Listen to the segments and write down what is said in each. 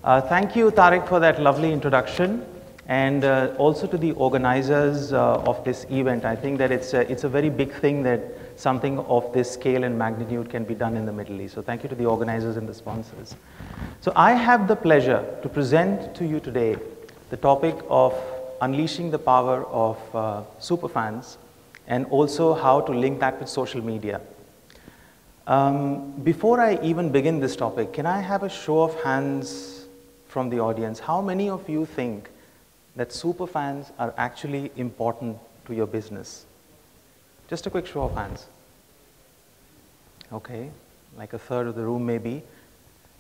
Thank you, Tariq, for that lovely introduction, and also to the organizers of this event. I think that it's a very big thing that something of this scale and magnitude can be done in the Middle East. So thank you to the organizers and the sponsors. So I have the pleasure to present to you today the topic of unleashing the power of superfans and also how to link that with social media. Before I even begin this topic, can I have a show of hands from the audience? How many of you think that superfans are actually important to your business? Just a quick show of hands. Okay, like a third of the room maybe.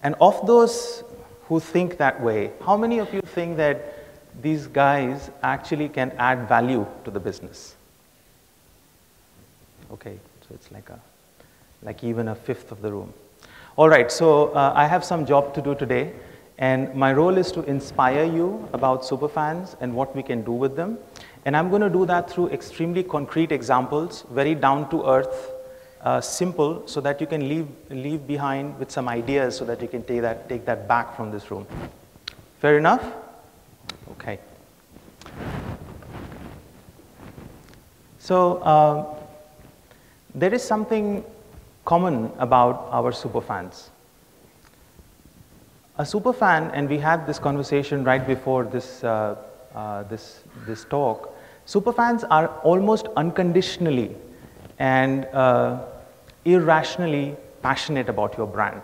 And of those who think that way, how many of you think that these guys actually can add value to the business? Okay, so it's like even a fifth of the room. All right, so I have some job to do today, and my role is to inspire you about superfans and what we can do with them. And I'm going to do that through extremely concrete examples, very down to earth, simple, so that you can leave behind with some ideas so that you can take that back from this room. Fair enough? Okay. So there is something common about our superfans. A superfan, and we had this conversation right before this this talk, superfans are almost unconditionally and irrationally passionate about your brand.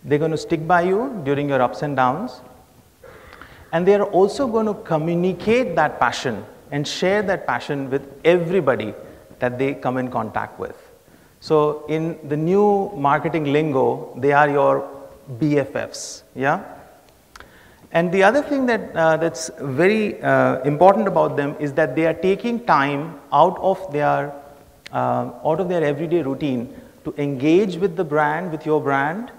They're going to stick by you during your ups and downs, and they are also going to communicate that passion and share that passion with everybody that they come in contact with. So in the new marketing lingo, they are your BFFs, yeah? And the other thing that's very important about them is that they are taking time out of their everyday routine to engage with the brand, with your brand,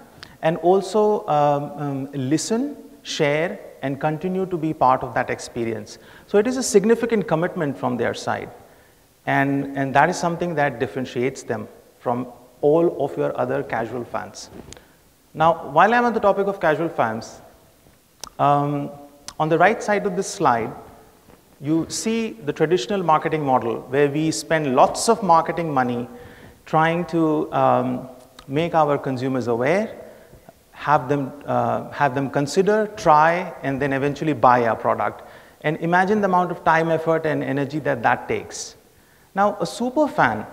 and also listen, share, and continue to be part of that experience. So it is a significant commitment from their side. And that is something that differentiates them from all of your other casual fans. Now, while I'm on the topic of casual fans, on the right side of this slide, you see the traditional marketing model where we spend lots of marketing money trying to make our consumers aware, have them consider, try, and then eventually buy our product. And imagine the amount of time, effort, and energy that takes. Now, a super fan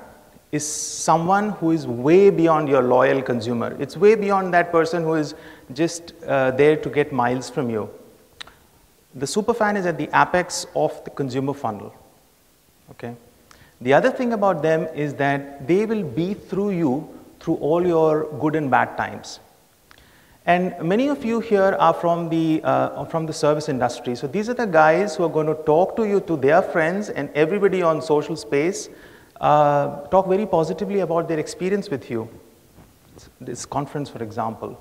is someone who is way beyond your loyal consumer. It's way beyond that person who is just there to get miles from you. The superfan is at the apex of the consumer funnel. Okay? The other thing about them is that they will be through you through all your good and bad times. And many of you here are from the service industry. So these are the guys who are going to talk to you, to their friends and everybody on social space, talk very positively about their experience with you. This conference, for example.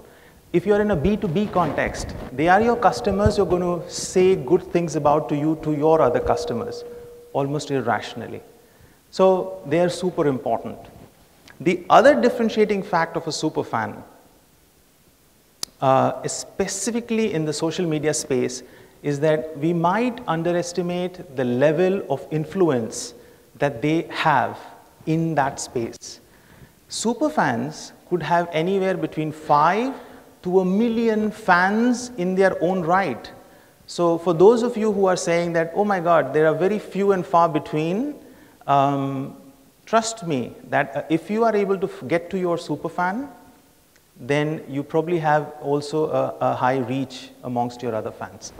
If you're in a B2B context, they are your customers who are going to say good things about you to your other customers, almost irrationally. So they are super important. The other differentiating fact of a superfan, specifically in the social media space, is that we might underestimate the level of influence that they have in that space. Superfans could have anywhere between 5 to 1 million fans in their own right. So for those of you who are saying that, oh my God, there are very few and far between, trust me that if you are able to get to your superfan, then you probably have also a high reach amongst your other fans.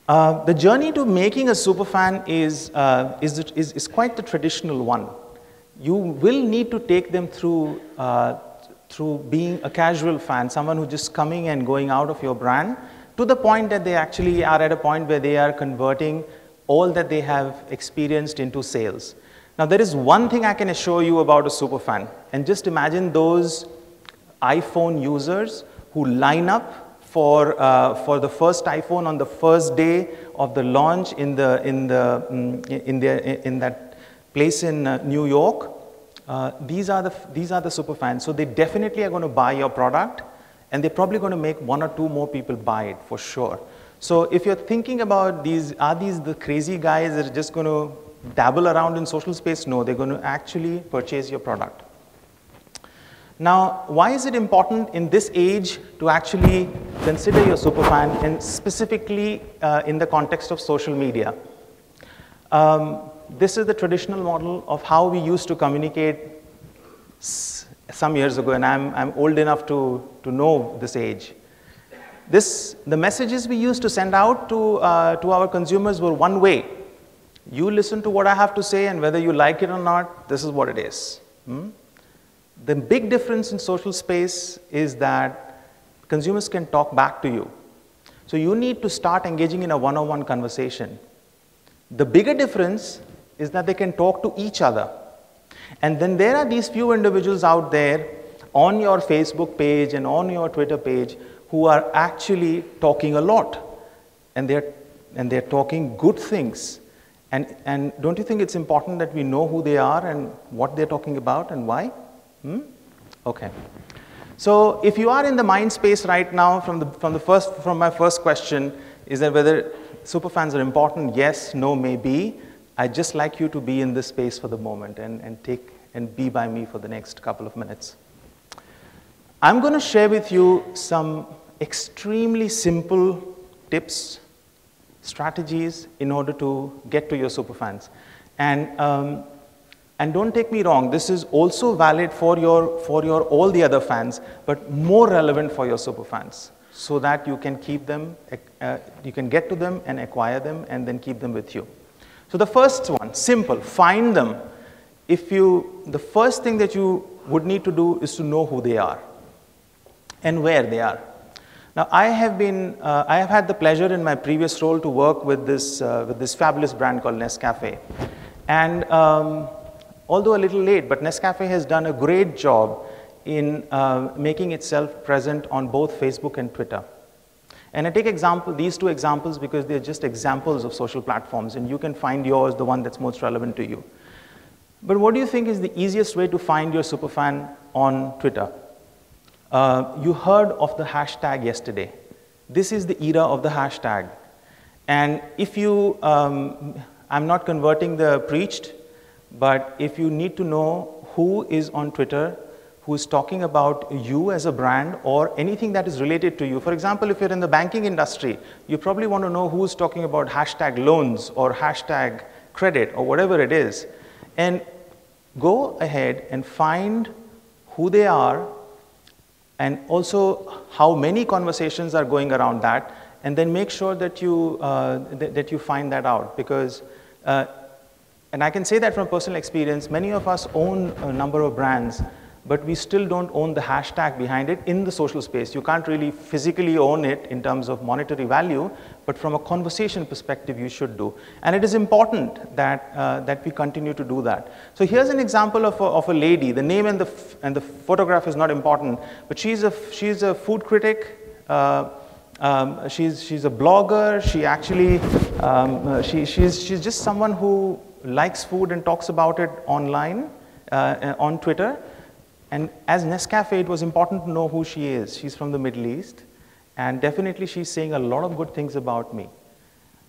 The journey to making a superfan is quite the traditional one. You will need to take them through being a casual fan, someone who's just coming and going out of your brand, to the point that they actually are at a point where they are converting all that they have experienced into sales. Now, there is one thing I can assure you about a superfan, and just imagine those iPhone users who line up for the first iPhone on the first day of the launch in that place in New York. These are the superfans. So they definitely are going to buy your product, And they're probably going to make 1 or 2 more people buy it for sure. So if you're thinking about are these the crazy guys that are just going to dabble around in social space? No, they're going to actually purchase your product. Now, why is it important in this age to actually consider your superfan, and specifically in the context of social media? This is the traditional model of how we used to communicate some years ago, and I'm old enough to know this age. The messages we used to send out to our consumers were one way. You listen to what I have to say, and whether you like it or not, this is what it is. The big difference in social space is that consumers can talk back to you. So you need to start engaging in a one-on-one conversation. The bigger difference is that they can talk to each other. And then there are these few individuals out there on your Facebook page and on your Twitter page who are actually talking a lot. And they're talking good things. And don't you think it's important that we know who they are and what they're talking about and why? Okay. So if you are in the mind space right now, from my first question, is that whether superfans are important? Yes, no, maybe. I'd just like you to be in this space for the moment and be by me for the next couple of minutes. I'm going to share with you some extremely simple tips, strategies in order to get to your superfans. And don't take me wrong, this is also valid for your all the other fans, but more relevant for your superfans, so that you can keep them, you can get to them and acquire them and then keep them with you. So the first one, simple, find them. The first thing that you would need to do is to know who they are and where they are. Now, I have had the pleasure in my previous role to work with this fabulous brand called Nescafe. And although a little late, but Nescafe has done a great job in making itself present on both Facebook and Twitter. And I take these 2 examples because they're just examples of social platforms, and you can find yours, the one that's most relevant to you. But what do you think is the easiest way to find your superfan on Twitter? You heard of the hashtag yesterday. This is the era of the hashtag. And if you, I'm not converting the preached, but if you need to know who is on Twitter, who is talking about you as a brand or anything that is related to you. For example, if you're in the banking industry, you probably want to know who's talking about hashtag loans or hashtag credit or whatever it is. And go ahead and find who they are and also how many conversations are going around that, and then make sure that you find that out. Because, and I can say that from personal experience, many of us own a number of brands, but we still don't own the hashtag behind it in the social space. You can't really physically own it in terms of monetary value, but from a conversation perspective, you should do. And it is important that we continue to do that. So here's an example of a lady. The name and the photograph is not important, but she's a food critic. She's a blogger. She actually she's just someone who likes food and talks about it online on Twitter. And as Nescafe, it was important to know who she is. She's from the Middle East, and definitely she's saying a lot of good things about me.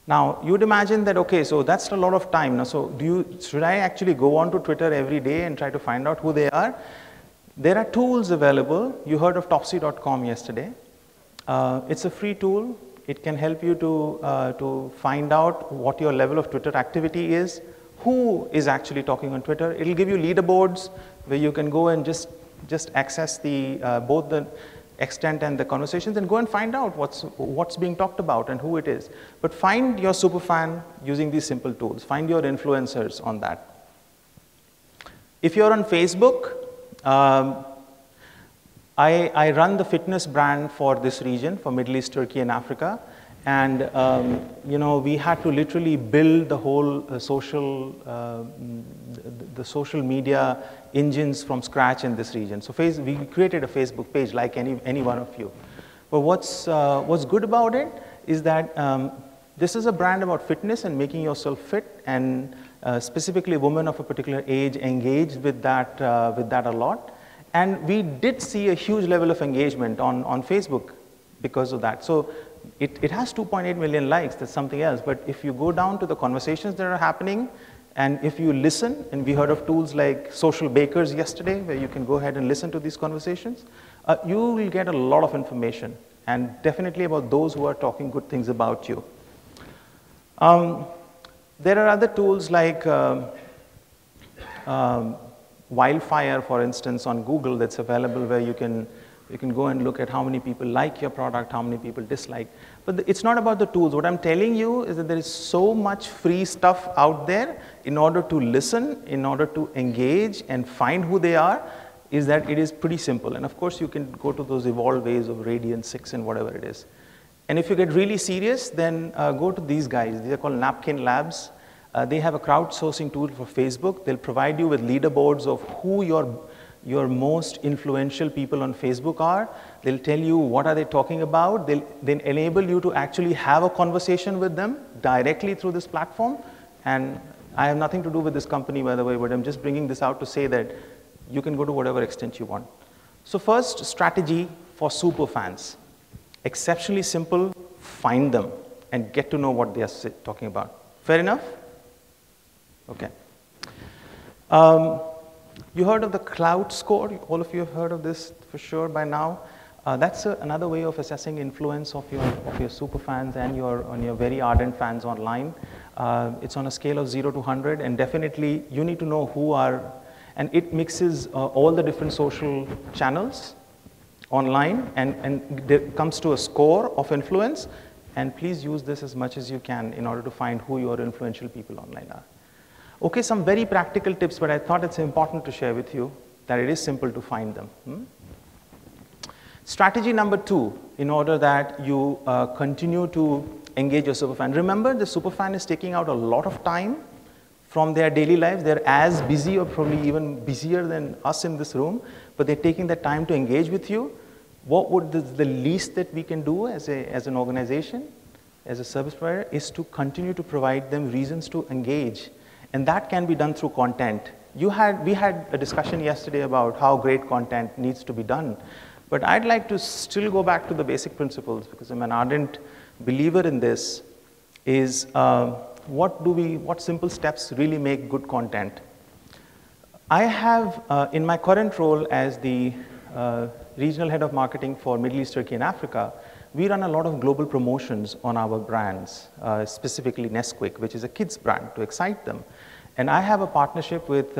Now, you'd imagine that, okay, so that's a lot of time. Now, so should I actually go on to Twitter every day and try to find out who they are? There are tools available. You heard of Topsy.com yesterday. It's a free tool. It can help you to find out what your level of Twitter activity is, who is actually talking on Twitter. It'll give you leaderboards where you can go and just access both the extent and the conversations and go and find out what's being talked about and who it is. But find your superfan using these simple tools. Find your influencers on that. If you're on Facebook, I run the fitness brand for this region, for Middle East, Turkey, and Africa. And we had to literally build the whole social media engines from scratch in this region. So we created a Facebook page like any one of you. But what's good about it is that this is a brand about fitness and making yourself fit, and specifically women of a particular age engaged with that a lot. And we did see a huge level of engagement on Facebook because of that. So it has 2.8 million likes, that's something else. But if you go down to the conversations that are happening, and if you listen, and we heard of tools like Social Bakers yesterday, where you can go ahead and listen to these conversations, you will get a lot of information, and definitely about those who are talking good things about you. There are other tools like Wildfire, for instance, on Google that's available, where you can go and look at how many people like your product, how many people dislike. But it's not about the tools. What I'm telling you is that there is so much free stuff out there in order to listen, in order to engage and find who they are, is that it is pretty simple. And of course, you can go to those evolved ways of Radiant 6 and whatever it is. And if you get really serious, then go to these guys. These are called Napkin Labs. They have a crowdsourcing tool for Facebook. They'll provide you with leaderboards of who your most influential people on Facebook are. They'll tell you what are they talking about. They'll then enable you to actually have a conversation with them directly through this platform. And I have nothing to do with this company, by the way, but I'm just bringing this out to say that you can go to whatever extent you want. So first, strategy for super fans. Exceptionally simple, find them and get to know what they are talking about. Fair enough? Okay. You heard of the cloud score. All of you have heard of this for sure by now. That's another way of assessing influence of your super fans and on your very ardent fans online. It's on a scale of 0 to 100, and definitely you need to know who are, and it mixes all the different social channels online, and it comes to a score of influence. And please use this as much as you can in order to find who your influential people online are. Okay, some very practical tips, but I thought it's important to share with you that it is simple to find them. Strategy number 2, in order that you continue to engage your superfan. Remember, the superfan is taking out a lot of time from their daily lives. They're as busy or probably even busier than us in this room, but they're taking the time to engage with you. What would the least that we can do as an organization, as a service provider, is to continue to provide them reasons to engage. And that can be done through content. We had a discussion yesterday about how great content needs to be done. But I'd like to still go back to the basic principles, because I'm an ardent believer in this, is what simple steps really make good content. I have, in my current role as the regional head of marketing for Middle East, Turkey, and Africa, we run a lot of global promotions on our brands, specifically Nesquik, which is a kids brand, to excite them. And I have a partnership with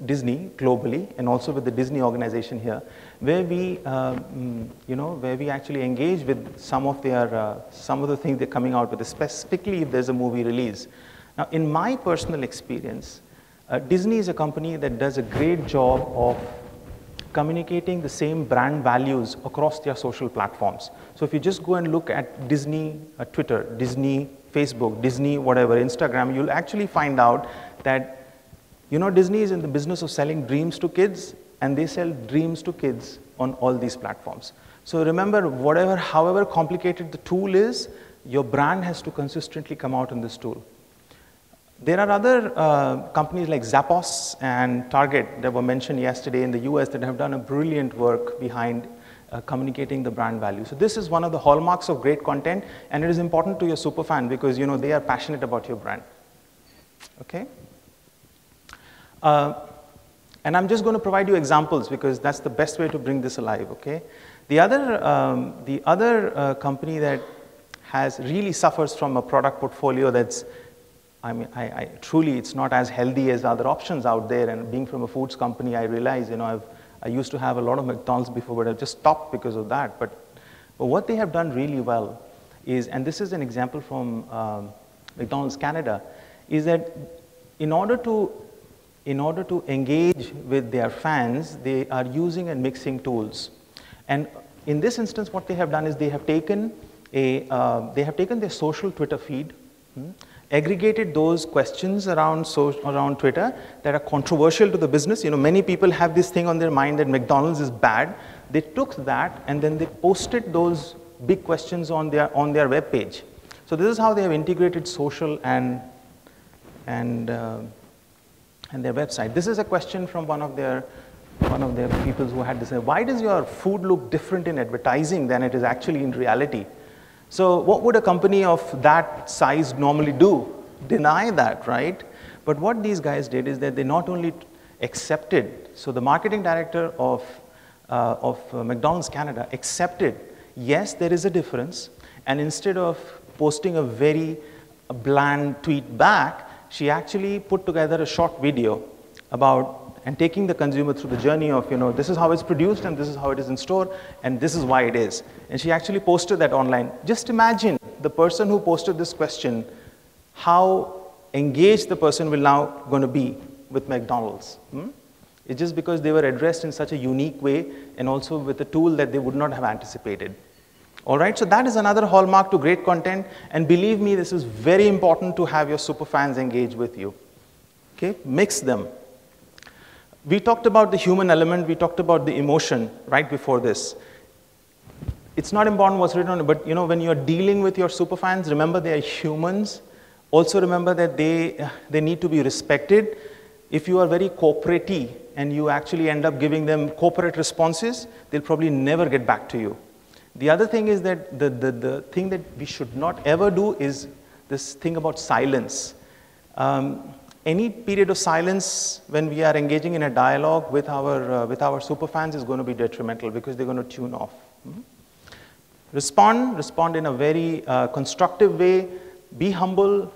Disney globally, and also with the Disney organization here, where we, where we actually engage with some of the things they're coming out with, specifically if there's a movie release. Now, in my personal experience, Disney is a company that does a great job of communicating the same brand values across their social platforms. So if you just go and look at Disney Twitter, Disney Facebook, Disney whatever, Instagram, you'll actually find out that, Disney is in the business of selling dreams to kids, and they sell dreams to kids on all these platforms. So remember, however complicated the tool is, your brand has to consistently come out in this tool. There are other companies like Zappos and Target that were mentioned yesterday in the US that have done a brilliant work behind communicating the brand value. So this is one of the hallmarks of great content, and it is important to your superfan because they are passionate about your brand. Okay? And I'm just going to provide you examples because that's the best way to bring this alive. Okay? The other company that really suffers from a product portfolio that's, truly, it's not as healthy as other options out there. And being from a foods company, I realize, I used to have a lot of McDonald's before, but I've just stopped because of that. But what they have done really well is, and this is an example from McDonald's Canada, is that in order to engage with their fans, they are using and mixing tools. And in this instance, what they have done is they have taken their social Twitter feed, aggregated those questions around Twitter that are controversial to the business. Many people have this thing on their mind that McDonald's is bad. They took that and then they posted those big questions on their web page. So this is how they have integrated social and their website. This is a question from one of their one of the people who had this, why does your food look different in advertising than it is actually in reality? So what would a company of that size normally do? Deny that, right? But what these guys did is that they not only accepted, so the marketing director of McDonald's Canada accepted, yes, there is a difference, and instead of posting a very bland tweet back, she actually put together a short video about and taking the consumer through the journey of, this is how it's produced and this is how it is in store and this is why it is. And she actually posted that online. Just imagine the person who posted this question, how engaged the person will now going to be with McDonald's. It's just because they were addressed in such a unique way and also with a tool that they would not have anticipated. All right, so that is another hallmark to great content, and believe me, this is very important to have your superfans engage with you. Okay, mix them. We talked about the human element, we talked about the emotion right before this. It's not important what's written on it, but when you're dealing with your superfans, remember they are humans. Also remember that they need to be respected. If you are very corporate-y and you actually end up giving them corporate responses, they'll probably never get back to you. The other thing is that the thing that we should not ever do is this thing about silence. Any period of silence when we are engaging in a dialogue with our superfans is going to be detrimental because they're going to tune off. Respond in a very constructive way, be humble,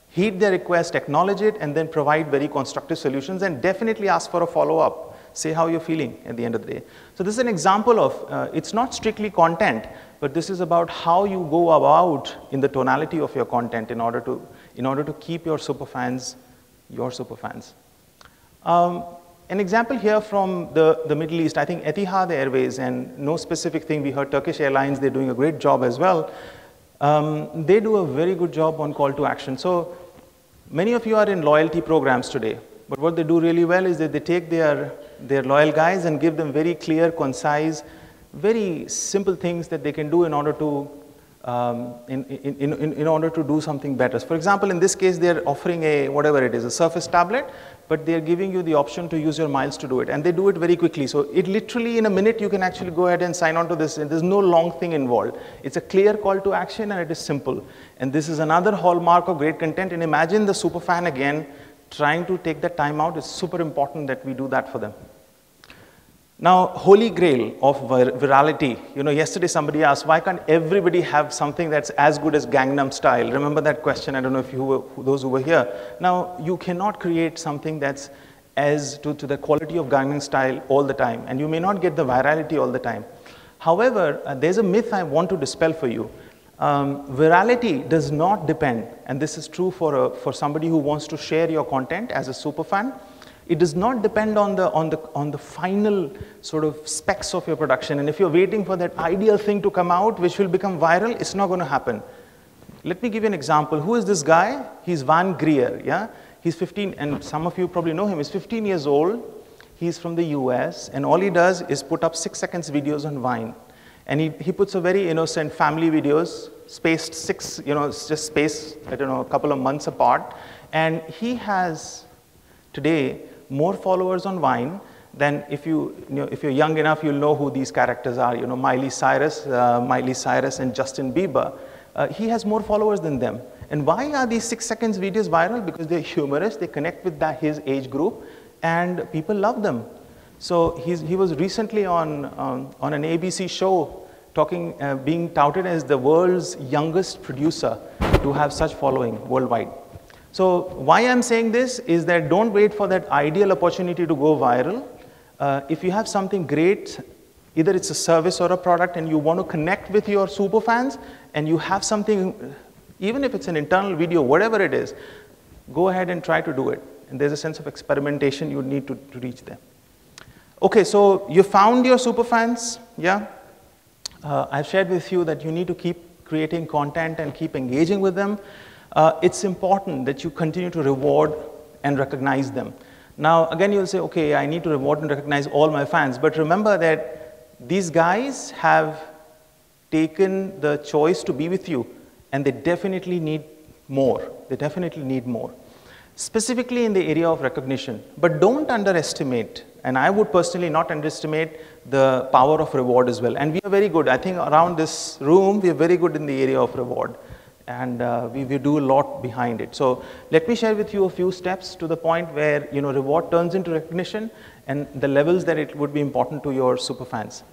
heed their request, acknowledge it, and then provide very constructive solutions, and definitely ask for a follow-up. Say how you're feeling at the end of the day. So this is an example of, it's not strictly content, but this is about how you go about in the tonality of your content in order to keep your superfans your superfans. An example here from the Middle East, I think Etihad Airways, and no specific thing, we heard Turkish Airlines, they're doing a great job as well. They do a very good job on call to action. So many of you are in loyalty programs today, but what they do really well is that they take their loyal guys and give them very clear, concise, very simple things that they can do in order to in order to do something better. For example, in this case, they're offering whatever it is, a Surface tablet, but they're giving you the option to use your miles to do it, and they do it very quickly. So it literally, in a minute, you can actually go ahead and sign on to this, and there's no long thing involved. It's a clear call to action, and it is simple. And this is another hallmark of great content, and imagine the superfan again trying to take that time out. It's super important that we do that for them. Now, holy grail of virality. Yesterday somebody asked, why can't everybody have something that's as good as Gangnam Style? Remember that question? I don't know if those who were here. Now, you cannot create something that's as to the quality of Gangnam Style all the time, and you may not get the virality all the time. However, there's a myth I want to dispel for you. Virality does not depend, and this is true for somebody who wants to share your content as a superfan. It does not depend on the final sort of specs of your production. And if you're waiting for that ideal thing to come out, which will become viral, it's not going to happen. Let me give you an example. Who is this guy? He's Van Greer, yeah? He's 15, and some of you probably know him. He's 15 years old. He's from the US, and all he does is put up 6 seconds videos on Vine. And he puts a very innocent family videos, spaced it's just spaced, I don't know, a couple of months apart. And he has, today, more followers on Vine than if you're young enough, you'll know who these characters are. Miley Cyrus and Justin Bieber. He has more followers than them. And why are these 6 seconds videos viral? Because they're humorous, they connect with his age group, and people love them. So he was recently on an ABC show being touted as the world's youngest producer to have such following worldwide. So why I'm saying this is that don't wait for that ideal opportunity to go viral. If you have something great, either it's a service or a product, and you want to connect with your superfans, and you have something, even if it's an internal video, whatever it is, go ahead and try to do it. And there's a sense of experimentation you need to reach them. Okay, so you found your superfans, yeah? I've shared with you that you need to keep creating content and keep engaging with them. It's important that you continue to reward and recognize them. Now, again, you'll say, okay, I need to reward and recognize all my fans. But remember that these guys have taken the choice to be with you, and they definitely need more. They definitely need more. Specifically in the area of recognition. But don't underestimate And I would personally not underestimate the power of reward as well. And we are very good. I think around this room, we are very good in the area of reward. And we do a lot behind it. So let me share with you a few steps to the point where reward turns into recognition and the levels that it would be important to your superfans.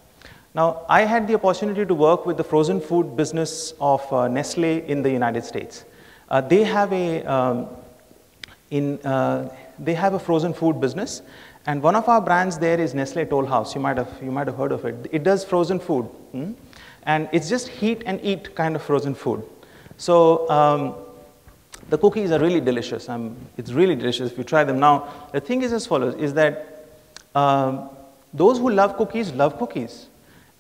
Now, I had the opportunity to work with the frozen food business of Nestle in the United States. They have a frozen food business, and one of our brands there is Nestle Toll House. You might have heard of it. It does frozen food, and it's just heat and eat kind of frozen food. So the cookies are really delicious. It's really delicious if you try them. Now, the thing is as follows, is that those who love cookies.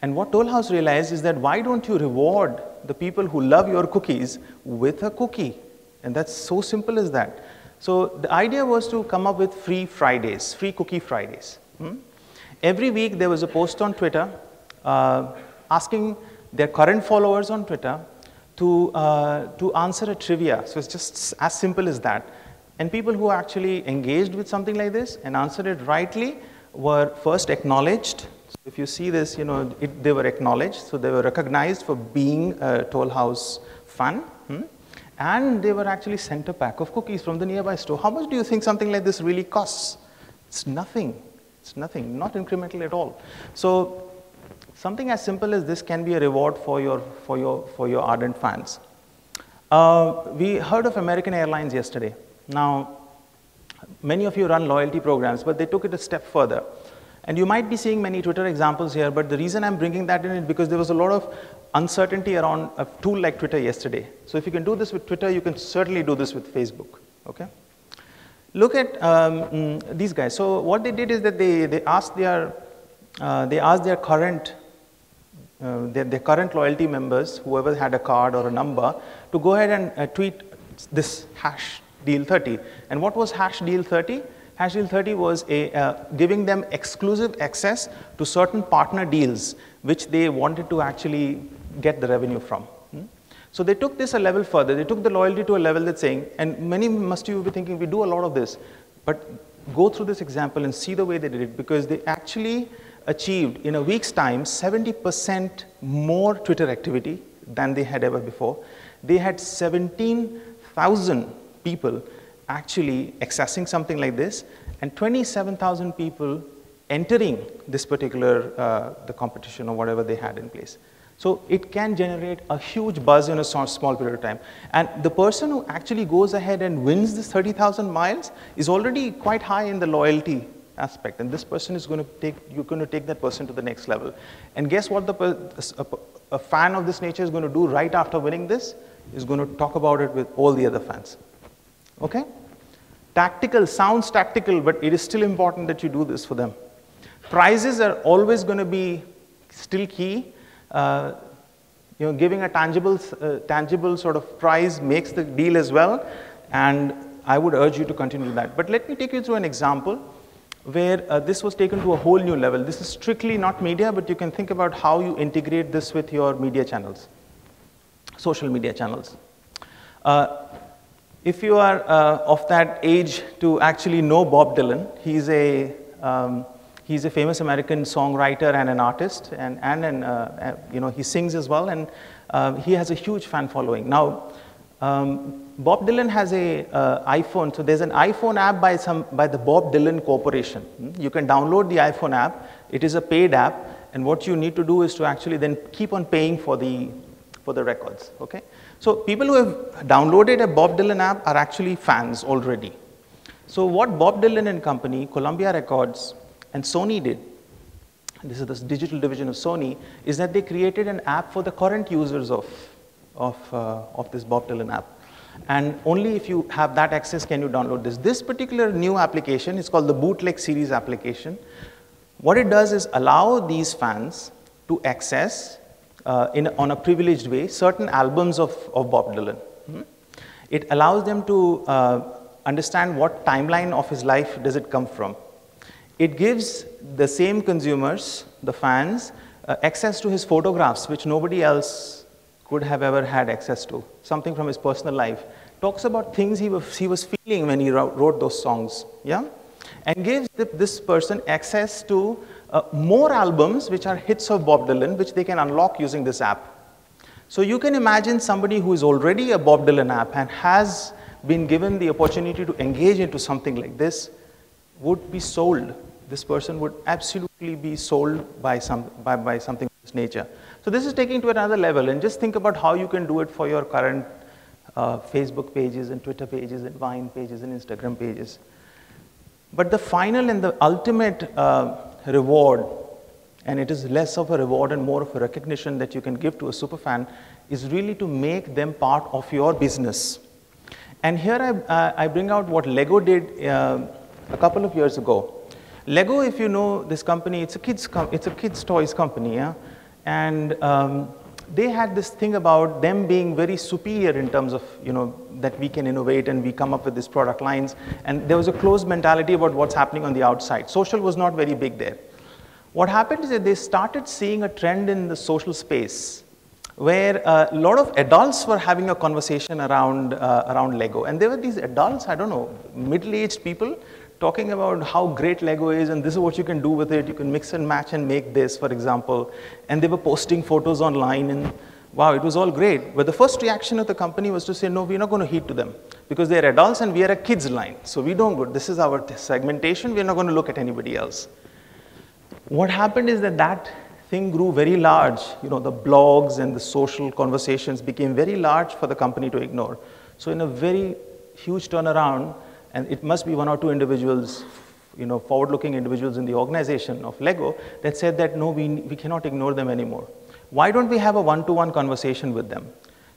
And what Toll House realized is that why don't you reward the people who love your cookies with a cookie? And that's so simple as that. So the idea was to come up with free Fridays, free cookie Fridays. Every week there was a post on Twitter asking their current followers on Twitter to answer a trivia. So it's just as simple as that. And people who actually engaged with something like this and answered it rightly were first acknowledged. So if you see this, they were acknowledged. So they were recognized for being a Toll House fan. And they were actually sent a pack of cookies from the nearby store. How much do you think something like this really costs? It's nothing. It's nothing, not incremental at all. So something as simple as this can be a reward for your ardent fans. We heard of American Airlines yesterday. Now, many of you run loyalty programs, but they took it a step further. And you might be seeing many Twitter examples here, but the reason I'm bringing that in is because there was a lot of uncertainty around a tool like Twitter yesterday. So if you can do this with Twitter, you can certainly do this with Facebook, okay? Look at these guys. So what they did is that they asked their current loyalty members, whoever had a card or a number, to go ahead and tweet this hash deal 30. And what was hash deal 30? Hash deal 30 was giving them exclusive access to certain partner deals which they wanted to actually get the revenue from. So they took this a level further. They took the loyalty to a level that's saying, and many must you be thinking, we do a lot of this, but go through this example and see the way they did it, because they actually achieved in a week's time 70% more Twitter activity than they had ever before. They had 17,000 people actually accessing something like this, and 27,000 people entering this particular the competition or whatever they had in place. So it can generate a huge buzz in a small period of time. And the person who actually goes ahead and wins this 30,000 miles is already quite high in the loyalty aspect. And this person is going to take, you're going to take that person to the next level. And guess what a fan of this nature is going to do right after winning this? Is going to talk about it with all the other fans. Okay? Tactical, sounds tactical, but it is still important that you do this for them. Prizes are always going to be still key. Giving a tangible sort of prize makes the deal as well, and I would urge you to continue that. But let me take you through an example where this was taken to a whole new level. This is strictly not media, but you can think about how you integrate this with your media channels, social media channels. If you are of that age to actually know Bob Dylan, he's a famous American songwriter and an artist, and he sings as well, and he has a huge fan following. Now, Bob Dylan has a iPhone, so there's an iPhone app by the Bob Dylan Corporation. You can download the iPhone app. It is a paid app, and what you need to do is to actually then keep on paying for the records. Okay, so people who have downloaded a Bob Dylan app are actually fans already. So what Bob Dylan and company, Columbia Records, and Sony did, this is the digital division of Sony, is that they created an app for the current users of this Bob Dylan app. And only if you have that access can you download this. This particular new application is called the Bootleg Series application. What it does is allow these fans to access, on a privileged way, certain albums of Bob Dylan. It allows them to understand what timeline of his life does it come from. It gives the same consumers, the fans, access to his photographs, which nobody else could have ever had access to, something from his personal life. Talks about things he was feeling when he wrote those songs, yeah? and gives this person access to more albums which are hits of Bob Dylan, which they can unlock using this app. So you can imagine somebody who is already a Bob Dylan app and has been given the opportunity to engage into something like this would be sold. This person would absolutely be sold by something of this nature. So this is taking to another level, and just think about how you can do it for your current Facebook pages and Twitter pages and Vine pages and Instagram pages. But the final and the ultimate reward, and it is less of a reward and more of a recognition that you can give to a superfan, is really to make them part of your business. And here I bring out what Lego did a couple of years ago. Lego, if you know this company, it's a kids toys company, yeah? And they had this thing about them being very superior in terms of, that we can innovate and we come up with these product lines. And there was a closed mentality about what's happening on the outside. Social was not very big there. What happened is that they started seeing a trend in the social space where a lot of adults were having a conversation around Lego. And there were these adults, I don't know, middle-aged people talking about how great Lego is and this is what you can do with it. You can mix and match and make this, for example. And they were posting photos online and wow, it was all great. But the first reaction of the company was to say, no, we're not going to heed to them because they're adults and we are a kids line. So we don't go, this is our segmentation. We're not going to look at anybody else. What happened is that thing grew very large. The blogs and the social conversations became very large for the company to ignore. So in a very huge turnaround, and it must be one or two individuals, forward-looking individuals in the organization of Lego that said that, no, we cannot ignore them anymore. Why don't we have a one-to-one conversation with them?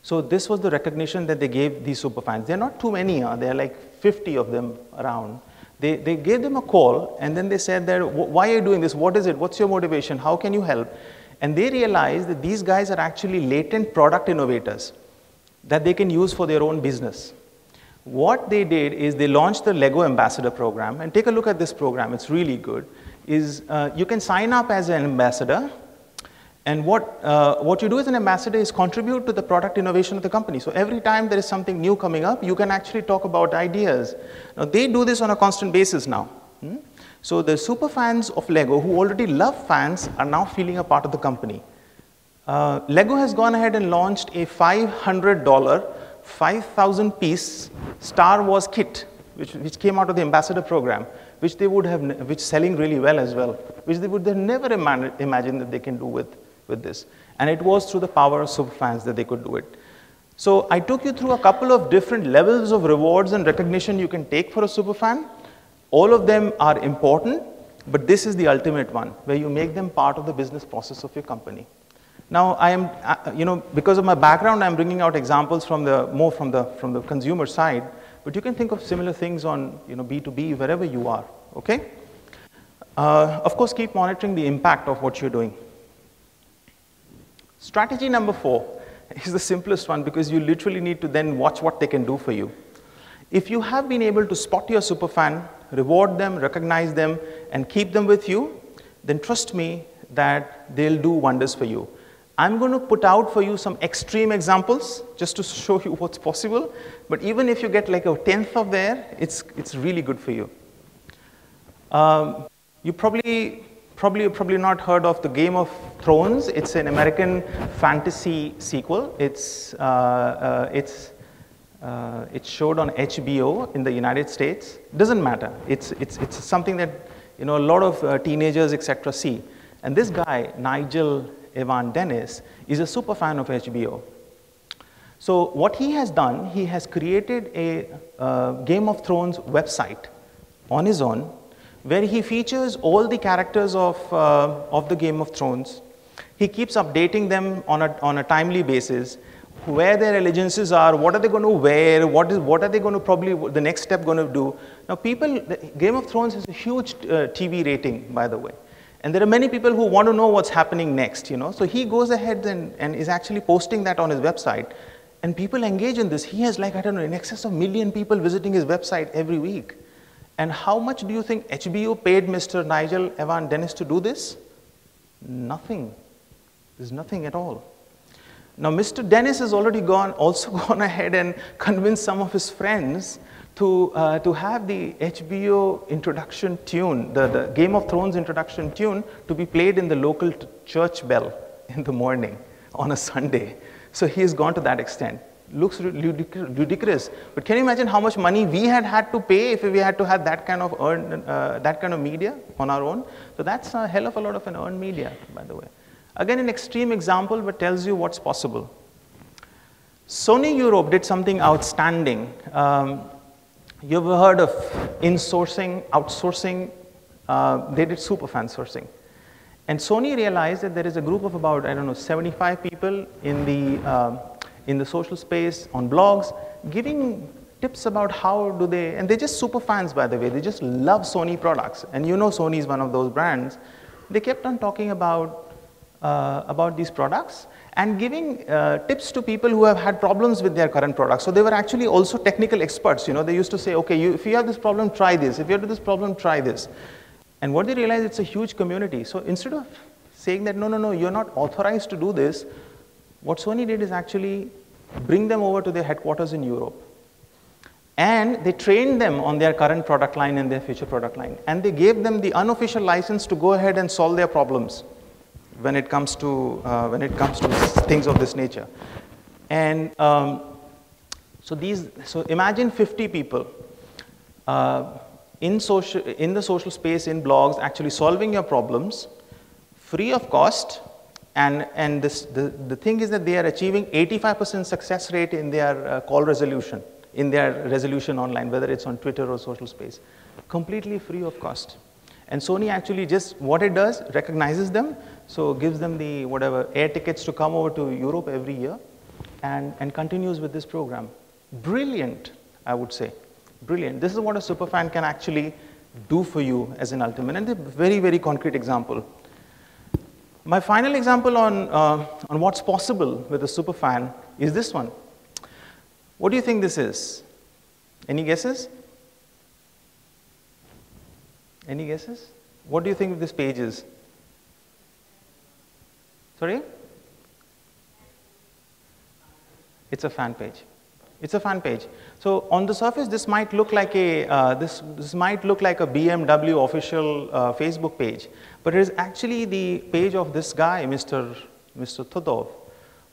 So this was the recognition that they gave these superfans. They're not too many, there are like 50 of them around. They gave them a call and then they said that, why are you doing this? What is it? What's your motivation? How can you help? And they realized that these guys are actually latent product innovators that they can use for their own business. What they did is they launched the Lego Ambassador program, and take a look at this program, it's really good, is you can sign up as an ambassador, and what you do as an ambassador is contribute to the product innovation of the company. So every time there is something new coming up, you can actually talk about ideas. Now they do this on a constant basis now. So the super fans of Lego who already love fans are now feeling a part of the company. Lego has gone ahead and launched a $500 5,000 piece Star Wars kit, which came out of the ambassador program, which selling really well as well, which they would have never imagined that they can do with this. And it was through the power of superfans that they could do it. So I took you through a couple of different levels of rewards and recognition you can take for a superfan. All of them are important, but this is the ultimate one, where you make them part of the business process of your company. Now, I am, because of my background, I'm bringing out examples from the consumer side, but you can think of similar things on, B2B, wherever you are, okay? Of course, keep monitoring the impact of what you're doing. Strategy number 4 is the simplest one because you literally need to then watch what they can do for you. If you have been able to spot your superfan, reward them, recognize them, and keep them with you, then trust me that they'll do wonders for you. I'm going to put out for you some extreme examples just to show you what's possible. But even if you get like a 10th of there, it's really good for you. You probably not heard of the Game of Thrones. It's an American fantasy sequel. It's showed on HBO in the United States. Doesn't matter. It's something that a lot of teenagers, etc. see. And this guy, Nigel Evan Dennis, is a super fan of HBO. So what he has done, he has created a Game of Thrones website on his own, where he features all the characters of the Game of Thrones. He keeps updating them on a timely basis, where their allegiances are, what are they going to wear, what are they going to probably, the next step going to do. Now Game of Thrones has a huge TV rating, by the way. And there are many people who want to know what's happening next, So he goes ahead and is actually posting that on his website. And people engage in this. He has like, I don't know, in excess of 1 million people visiting his website every week. And how much do you think HBO paid Mr. Nigel Evan Dennis to do this? Nothing. There's nothing at all. Now, Mr. Dennis has already also gone ahead and convinced some of his friends to have the HBO introduction tune, the Game of Thrones introduction tune, to be played in the local church bell in the morning on a Sunday. So he has gone to that extent. Looks ludicrous, but can you imagine how much money we had to pay if we had to have that kind of media on our own? So that's a hell of a lot of an earned media, by the way. Again, an extreme example, but tells you what's possible. Sony Europe did something outstanding. You've heard of insourcing, outsourcing. They did superfan sourcing. And Sony realized that there is a group of about, I don't know, 75 people in the social space, on blogs, giving tips about how do they, and they're just super fans, by the way. They just love Sony products. And you know Sony is one of those brands. They kept on talking about these products and giving tips to people who have had problems with their current products. So they were actually also technical experts. You know, they used to say, okay, if you have this problem, try this. If you have this problem, try this. And what they realized, it's a huge community. So instead of saying that, no, you're not authorized to do this, what Sony did is actually bring them over to their headquarters in Europe. And they trained them on their current product line and their future product line. And they gave them the unofficial license to go ahead and solve their problems when it comes to things of this nature. And so imagine 50 people in the social space, in blogs, actually solving your problems free of cost. And the thing is that they are achieving 85% success rate in their call resolution, in their resolution online, whether it's on Twitter or social space, completely free of cost. And Sony actually just, what it does, recognizes them, so gives them the whatever air tickets to come over to Europe every year, and continues with this program. Brilliant, I would say, brilliant. This is what a superfan can actually do for you as an ultimate, and a very, very concrete example. My final example on what's possible with a superfan is this one. What do you think this is? Any guesses? Any guesses? What do you think this page is? Sorry? It's a fan page. It's a fan page. So on the surface, this might look like a this might look like a BMW official Facebook page, but it is actually the page of this guy, Mr. Todov,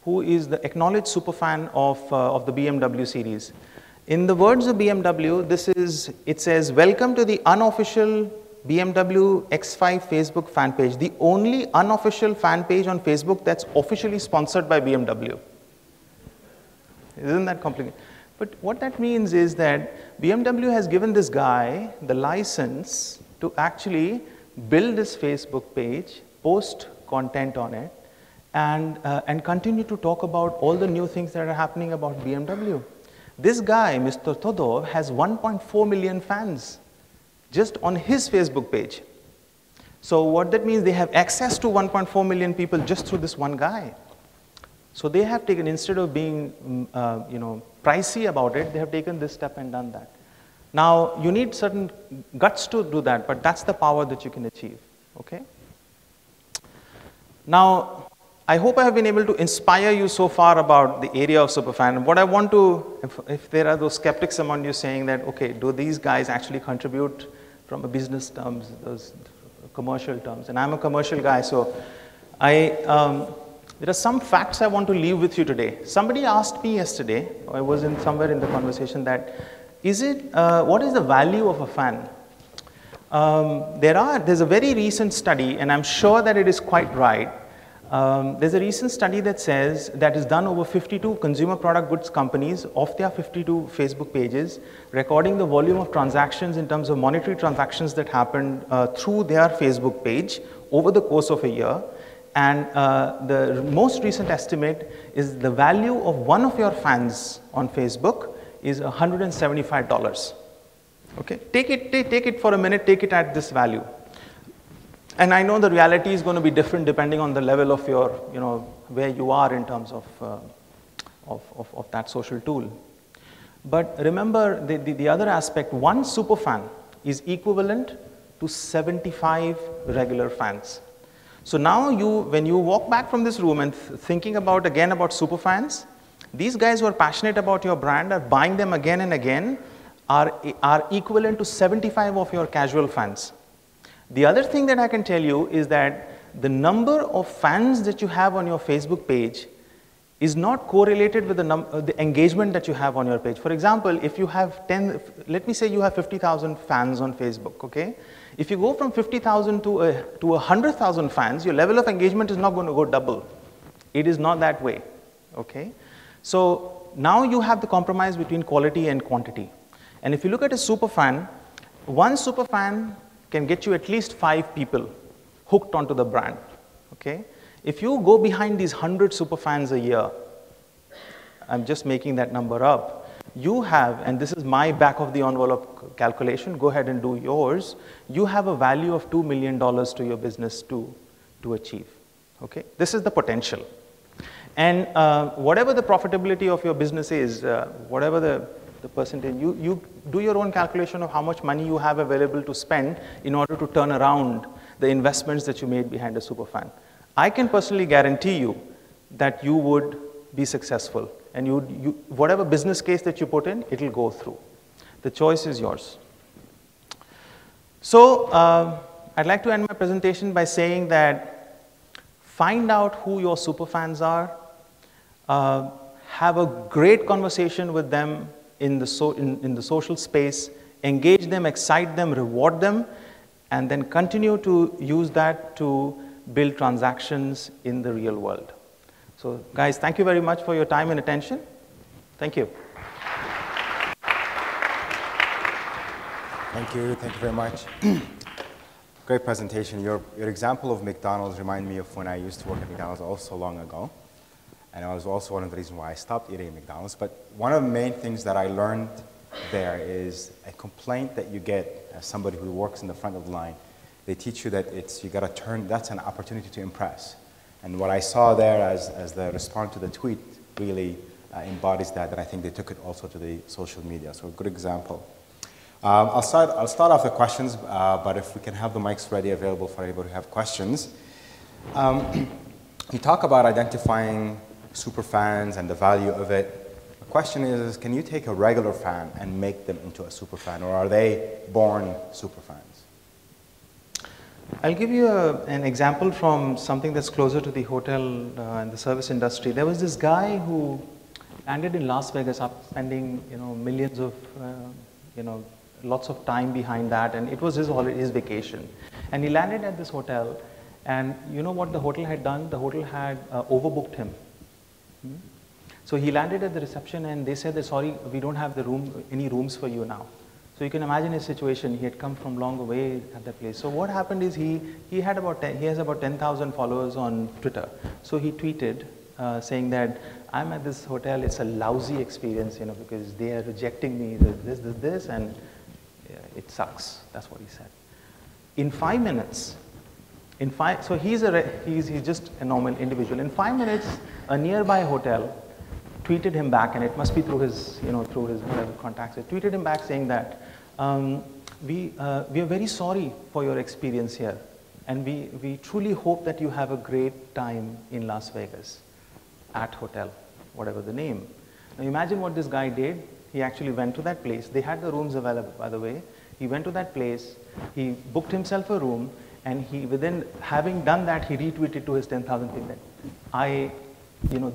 who is the acknowledged superfan of the BMW series. In the words of BMW, it says, "Welcome to the unofficial BMW X5 Facebook fan page, the only unofficial fan page on Facebook that's officially sponsored by BMW." Isn't that complicated? But what that means is that BMW has given this guy the license to actually build this Facebook page, post content on it, and continue to talk about all the new things that are happening about BMW. This guy, Mr. Todov, has 1.4 million fans just on his Facebook page. So what that means, they have access to 1.4 million people just through this one guy. So they have taken, instead of being pricey about it, they have taken this step and done that. Now, you need certain guts to do that, but that's the power that you can achieve, okay? Now, I hope I have been able to inspire you so far about the area of superfan. What I want to, if there are those skeptics among you saying that, okay, do these guys actually contribute from a business terms, those commercial terms? And I'm a commercial guy, so there are some facts I want to leave with you today. Somebody asked me yesterday, or I was somewhere in the conversation, that what is the value of a fan? There's a very recent study, and I'm sure that it is quite right. There's a recent study that says that is done over 52 consumer product goods companies of their 52 Facebook pages, recording the volume of transactions in terms of monetary transactions that happened through their Facebook page over the course of a year. And the most recent estimate is the value of one of your fans on Facebook is $175. Okay, take it for a minute, take it at this value. And I know the reality is going to be different depending on the level of your, where you are in terms of that social tool. But remember the other aspect, one superfan is equivalent to 75 regular fans. So now when you walk back from this room and thinking again about superfans, these guys who are passionate about your brand are buying them again and again, are equivalent to 75 of your casual fans. The other thing that I can tell you is that the number of fans that you have on your Facebook page is not correlated with the engagement that you have on your page. For example, if you have let me say you have 50,000 fans on Facebook, okay? If you go from 50,000 to 100,000 fans, your level of engagement is not going to go double. It is not that way, okay? So now you have the compromise between quality and quantity. And if you look at a superfan, one superfan can get you at least 5 people hooked onto the brand, okay? If you go behind these 100 superfans a year, I'm just making that number up, you have, and this is my back of the envelope calculation, go ahead and do yours, you have a value of $2 million to your business to achieve, okay? This is the potential. And whatever the profitability of your business is, whatever the percentage, you do your own calculation of how much money you have available to spend in order to turn around the investments that you made behind a superfan. I can personally guarantee you that you would be successful, and whatever business case that you put in, it will go through. The choice is yours. So I'd like to end my presentation by saying that find out who your superfans are, have a great conversation with them in the social space, engage them, excite them, reward them, and then continue to use that to build transactions in the real world. So guys, thank you very much for your time and attention. Thank you. Thank you very much. Great presentation. Your example of McDonald's reminded me of when I used to work at McDonald's also long ago. And it was also one of the reasons why I stopped eating at McDonald's. But one of the main things that I learned there is a complaint that you get as somebody who works in the front of the line. They teach you that you got to turn, that's an opportunity to impress. And what I saw there as the response to the tweet really embodies that, and I think they took it also to the social media. So a good example. I'll start off the questions, but if we can have the mics ready available for anybody who have questions. You talk about identifying superfans and the value of it. The question is, can you take a regular fan and make them into a superfan, or are they born superfans? I'll give you an example from something that's closer to the hotel and the service industry. There was this guy who landed in Las Vegas after spending, millions of, lots of time behind that, and it was his vacation. And he landed at this hotel, and you know what the hotel had done? The hotel had overbooked him. So he landed at the reception, and they said that, sorry, we don't have any rooms for you now. So you can imagine his situation. He had come from long away at that place. So what happened is he has about 10,000 followers on Twitter. So he tweeted saying that I'm at this hotel. It's a lousy experience, because they are rejecting me. This, and it sucks. That's what he said. In 5 minutes, so he's just a normal individual. In 5 minutes, a nearby hotel tweeted him back, and it must be through his whatever contacts. It tweeted him back saying that we are very sorry for your experience here, and we truly hope that you have a great time in Las Vegas at hotel, whatever the name. Now imagine what this guy did. He actually went to that place. They had the rooms available, by the way. He went to that place. He booked himself a room, and within having done that, he retweeted to his 10,000 people.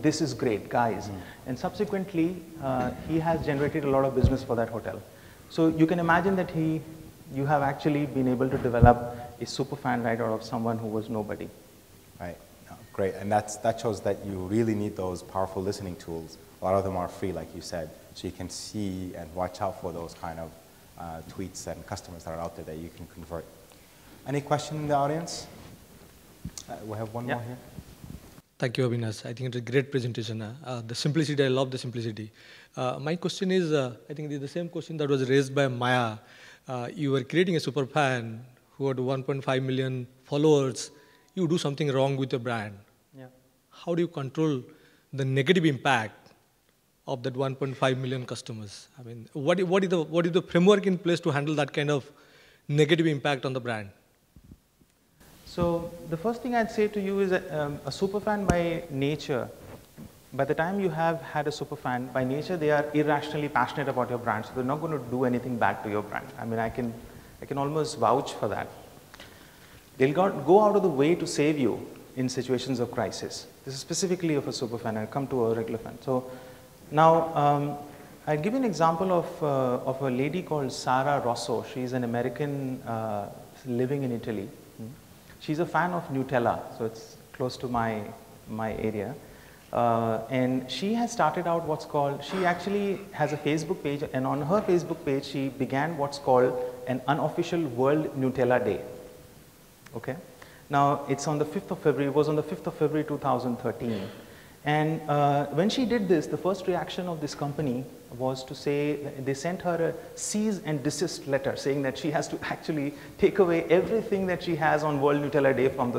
This is great, guys. And subsequently, he has generated a lot of business for that hotel. So you can imagine that you have actually been able to develop a superfan right out of someone who was nobody. Right, no, great. And that shows that you really need those powerful listening tools. A lot of them are free, like you said, so you can see and watch out for those kind of tweets and customers that are out there that you can convert. Any question in the audience? We have one more here. Thank you, Avinash. I think it's a great presentation. The simplicity, I love the simplicity. My question is, I think it is the same question that was raised by Maya. You were creating a superfan who had 1.5 million followers. You do something wrong with your brand. Yeah. How do you control the negative impact of that 1.5 million customers? I mean, what is the framework in place to handle that kind of negative impact on the brand? So the first thing I'd say to you is that a superfan by nature by the time you have had a superfan, by nature they are irrationally passionate about your brand, so they're not going to do anything bad to your brand. I mean, I can almost vouch for that. They'll go out of the way to save you in situations of crisis. This is specifically of a superfan. I'll come to a regular fan. So now, I'll give you an example of a lady called Sara Rosso. She's an American living in Italy. She's a fan of Nutella, so it's close to my area. And she has started out what's called, she actually has a Facebook page, and on her Facebook page, she began what's called an unofficial World Nutella Day. Okay? Now, it's on the 5th of February, it was on the 5th of February 2013. And when she did this, the first reaction of this company was to say, they sent her a cease and desist letter saying that she has to actually take away everything that she has on World Nutella Day from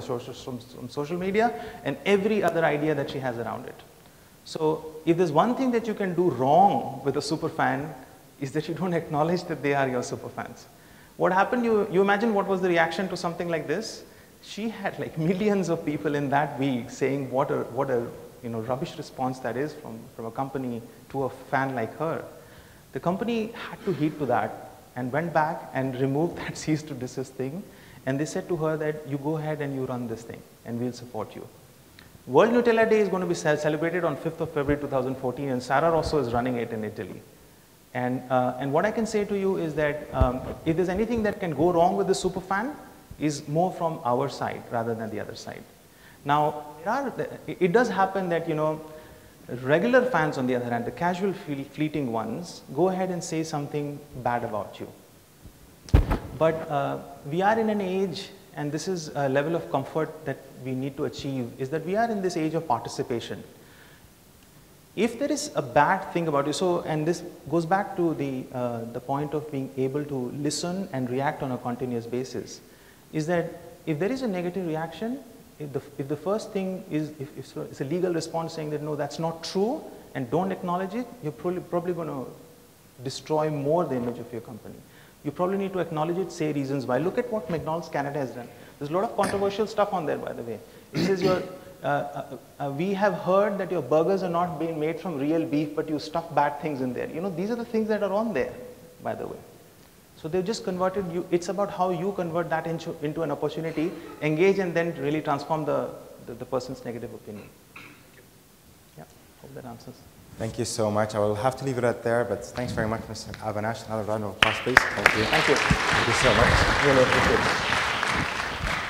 social media and every other idea that she has around it. So if there's one thing that you can do wrong with a superfan is that you don't acknowledge that they are your superfans. What happened, you imagine what was the reaction to something like this? She had like millions of people in that week saying what a rubbish response that is from a company to a fan like her. The company had to heed to that and went back and removed that cease to desist thing. And they said to her that you go ahead and you run this thing and we'll support you. World Nutella Day is going to be celebrated on 5th of February 2014 and Sara Rosso is running it in Italy. And what I can say to you is that if there's anything that can go wrong with the superfan is more from our side rather than the other side. Now, it does happen that, regular fans on the other hand, the casual fleeting ones, go ahead and say something bad about you. But we are in an age, and this is a level of comfort that we need to achieve, is that we are in this age of participation. If there is a bad thing about you, and this goes back to the point of being able to listen and react on a continuous basis, is that if there is a negative reaction, if the first thing is, if it's a legal response saying that no, that's not true, and don't acknowledge it, you're probably going to destroy more the image of your company. You probably need to acknowledge it, say reasons why. Look at what McDonald's Canada has done. There's a lot of controversial stuff on there, by the way. It says we have heard that your burgers are not being made from real beef, but you stuff bad things in there. These are the things that are on there, by the way. So they've just converted you. It's about how you convert that into an opportunity, engage, and then really transform the person's negative opinion. Yeah, hope that answers. Thank you so much. I will have to leave it right there, but thanks very much, Mr. Avinash. Another round of applause, please. Thank you. Thank you. Thank you so much. Really appreciate it.